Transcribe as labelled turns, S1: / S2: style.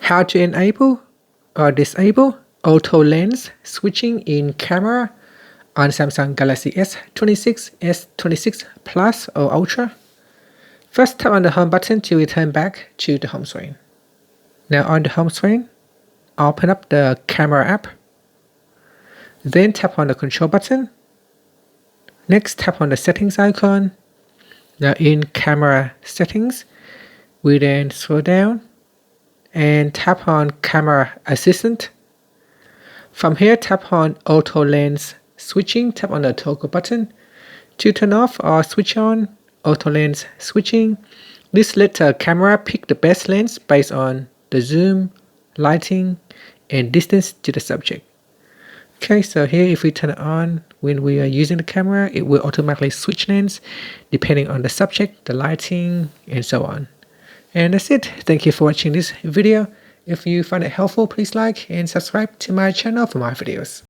S1: How to enable or disable auto lens switching in camera on Samsung Galaxy S26, S26 Plus or Ultra. First, tap on the home button to return back to the home screen. Now on the home screen, open up the camera app. Then tap on the control button. Next, tap on the settings icon. Now in camera settings, we then scroll down and tap on camera assistant. From here, tap on auto lens switching. Tap on the toggle button to turn off or switch on auto lens switching. This lets the camera pick the best lens based on the zoom, lighting, and distance to the subject. Okay, so here if we turn it on when we are using the camera, it will automatically switch lens depending on the subject, the lighting, and so on. And that's it. Thank you for watching this video. If you find it helpful, please like and subscribe to my channel for more videos.